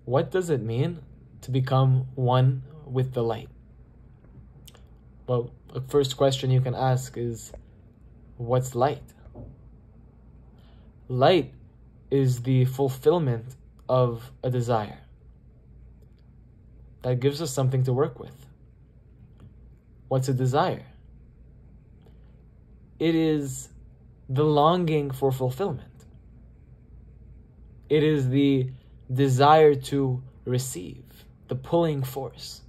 what does it mean to become one with the light? Well, the first question you can ask is, what's light? Light is the fulfillment of a desire. That gives us something to work with. What's a desire? It is the longing for fulfillment. It is the desire to receive, the pulling force.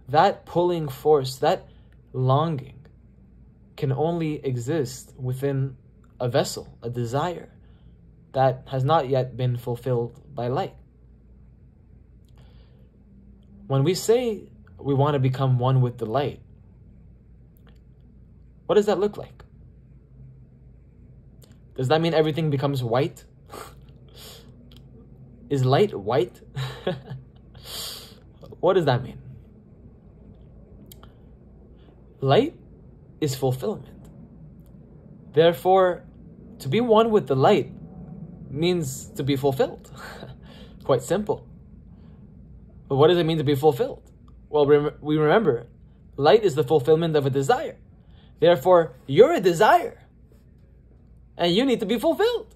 That pulling force, that longing, can only exist within a vessel, a desire that has not yet been fulfilled by light. When we say we want to become one with the light, what does that look like? Does that mean everything becomes white? Is light white? What does that mean? Light is fulfillment. Therefore, to be one with the light means to be fulfilled. Quite simple. But what does it mean to be fulfilled? Well, we remember, light is the fulfillment of a desire. Therefore, you're a desire. And you need to be fulfilled.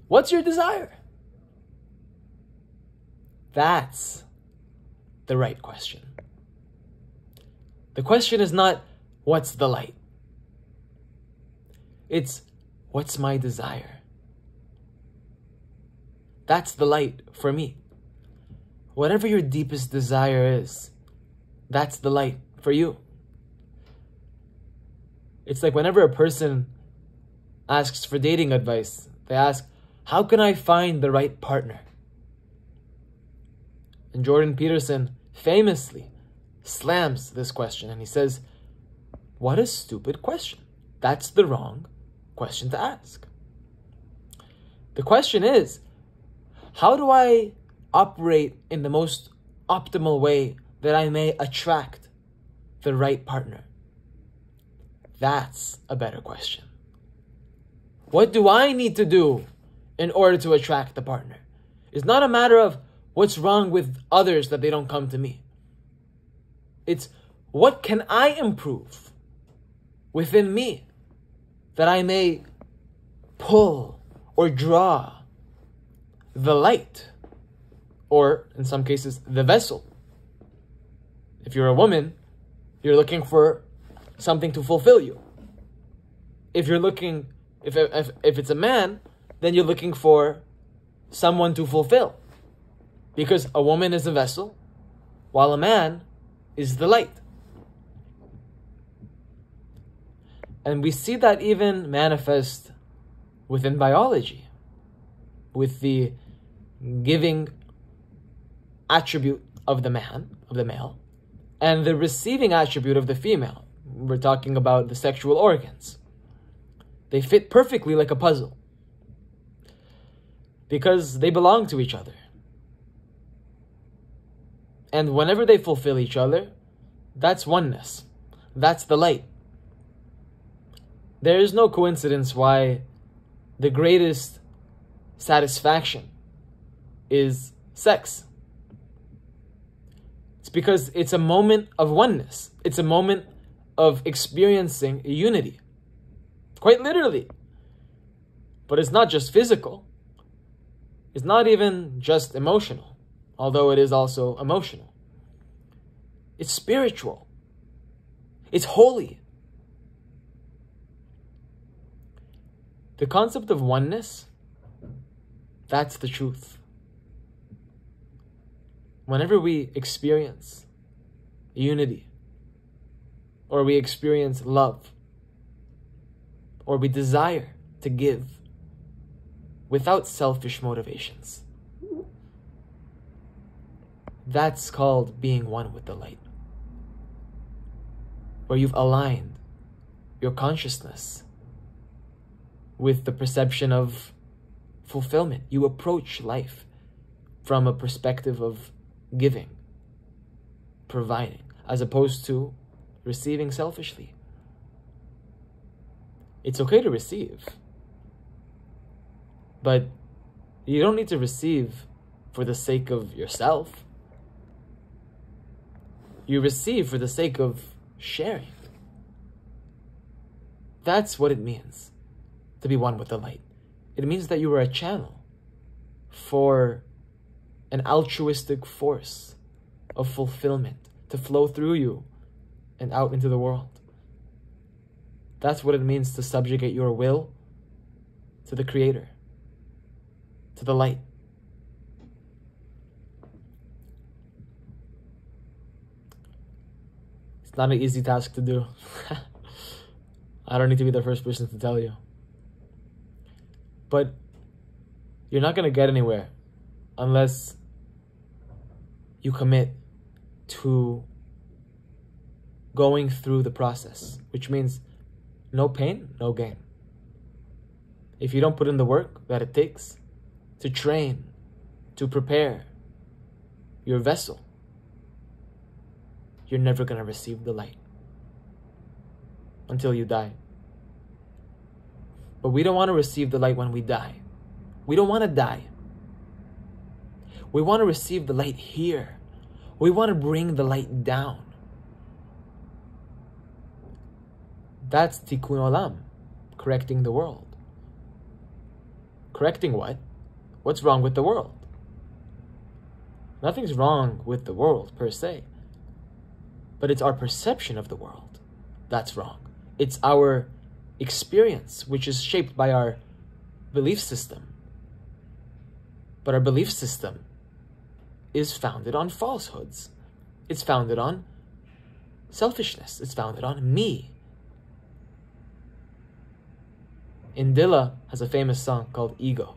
What's your desire? That's the right question. The question is not, what's the light? It's, what's my desire? That's the light for me. Whatever your deepest desire is, that's the light for you. It's like whenever a person asks for dating advice, they ask, how can I find the right partner? And Jordan Peterson famously slams this question and he says, what a stupid question. That's the wrong question to ask. The question is, how do I operate in the most optimal way that I may attract the right partner? That's a better question. What do I need to do in order to attract the partner? It's not a matter of what's wrong with others that they don't come to me. It's what can I improve within me that I may pull or draw the light, or in some cases, the vessel. If you're a woman, you're looking for something to fulfill you. If it's a man, then you're looking for someone to fulfill. Because a woman is a vessel, while a man is the light. And we see that even manifest within biology, with the giving attribute of the man, of the male, and the receiving attribute of the female. We're talking about the sexual organs. They fit perfectly like a puzzle because they belong to each other. And whenever they fulfill each other, that's oneness. That's the light. There is no coincidence why the greatest satisfaction is sex. It's because it's a moment of oneness. It's a moment of experiencing unity. Quite literally. But it's not just physical. It's not even just emotional, although it is also emotional. It's spiritual. It's holy. The concept of oneness, that's the truth. Whenever we experience unity, or we experience love, or we desire to give without selfish motivations, that's called being one with the light. Where you've aligned your consciousness with the perception of fulfillment. You approach life from a perspective of giving, providing, as opposed to receiving selfishly. It's okay to receive, but you don't need to receive for the sake of yourself. You receive for the sake of sharing. That's what it means to be one with the light. It means that you are a channel for an altruistic force of fulfillment to flow through you and out into the world. That's what it means to subjugate your will to the Creator, to the light. It's not an easy task to do. I don't need to be the first person to tell you. But you're not going to get anywhere unless you commit to going through the process, which means no pain, no gain. If you don't put in the work that it takes to train, to prepare your vessel, you're never going to receive the light until you die. But we don't want to receive the light when we die. We don't want to die. We want to receive the light here. We want to bring the light down. That's tikkun olam, correcting the world. Correcting what? What's wrong with the world? Nothing's wrong with the world per se. But it's our perception of the world that's wrong. It's our experience, which is shaped by our belief system. But our belief system is founded on falsehoods. It's founded on selfishness. It's founded on me. Indila has a famous song called Ego.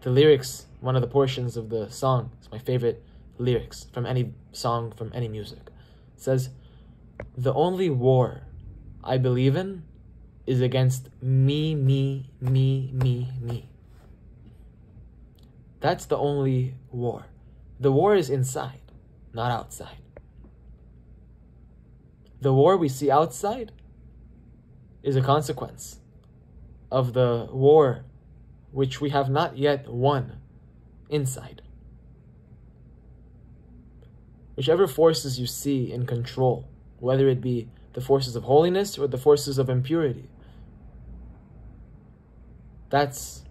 The lyrics, one of the portions of the song, is my favorite lyrics from any song, from any music. It says, "The only war I believe in is against me, me, me, me, me." That's the only war. The war is inside, not outside. The war we see outside is a consequence of the war which we have not yet won inside. Whichever forces you see in control, whether it be the forces of holiness or the forces of impurity, that's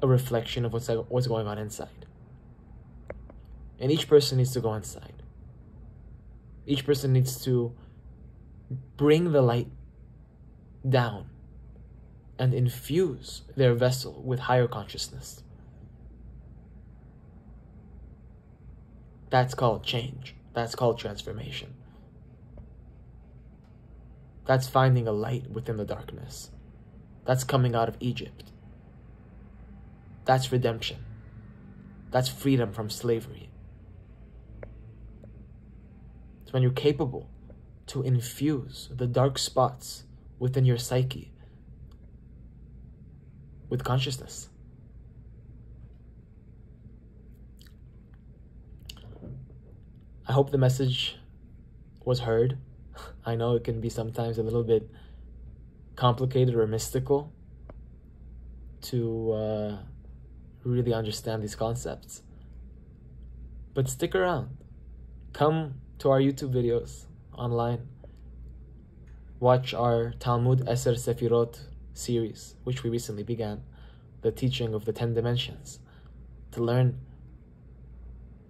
a reflection of what's going on inside. And each person needs to go inside. Each person needs to bring the light down and infuse their vessel with higher consciousness. That's called change. That's called transformation. That's finding a light within the darkness. That's coming out of Egypt. That's redemption. That's freedom from slavery. It's when you're capable to infuse the dark spots within your psyche with consciousness. I hope the message was heard. I know it can be sometimes a little bit complicated or mystical to really understand these concepts. But stick around. Come to our YouTube videos online. Watch our Talmud Eser Sefirot series, which we recently began, the teaching of the 10 dimensions, to learn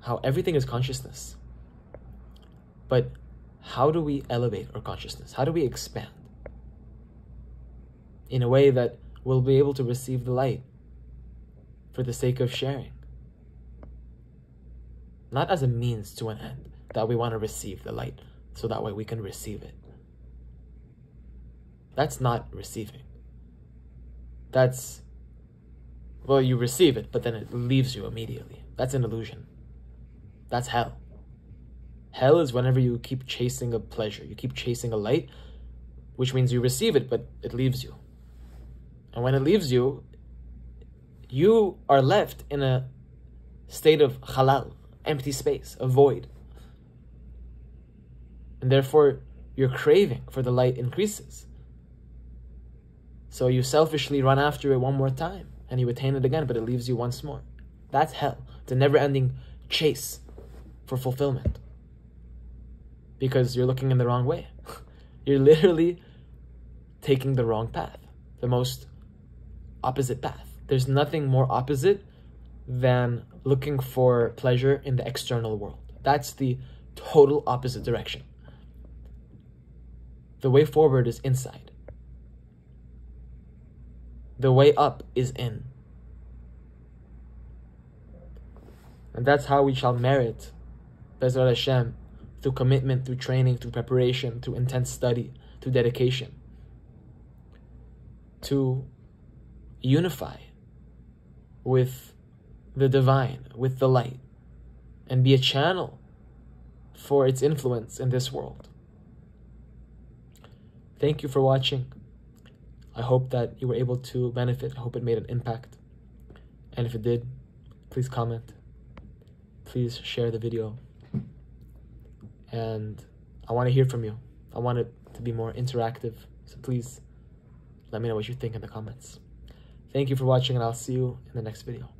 how everything is consciousness. But how do we elevate our consciousness? How do we expand in a way that we'll be able to receive the light for the sake of sharing? Not as a means to an end, that we want to receive the light so that way we can receive it. That's not receiving. That's, well, you receive it, but then it leaves you immediately. That's an illusion. That's hell. Hell is whenever you keep chasing a pleasure, you keep chasing a light, which means you receive it, but it leaves you. And when it leaves you, you are left in a state of halal, empty space, a void. And therefore, your craving for the light increases. So you selfishly run after it one more time, and you attain it again, but it leaves you once more. That's hell. It's a never-ending chase for fulfillment. Because you're looking in the wrong way. You're literally taking the wrong path. The most opposite path. There's nothing more opposite than looking for pleasure in the external world. That's the total opposite direction. The way forward is inside. The way up is in. And that's how we shall merit Bezrat Hashem, through commitment, through training, through preparation, through intense study, through dedication, to unify with the divine, with the light, and be a channel for its influence in this world. Thank you for watching. I hope that you were able to benefit. I hope it made an impact. And if it did, please comment. Please share the video. And I want to hear from you. I want it to be more interactive. So please let me know what you think in the comments. Thank you for watching, and I'll see you in the next video.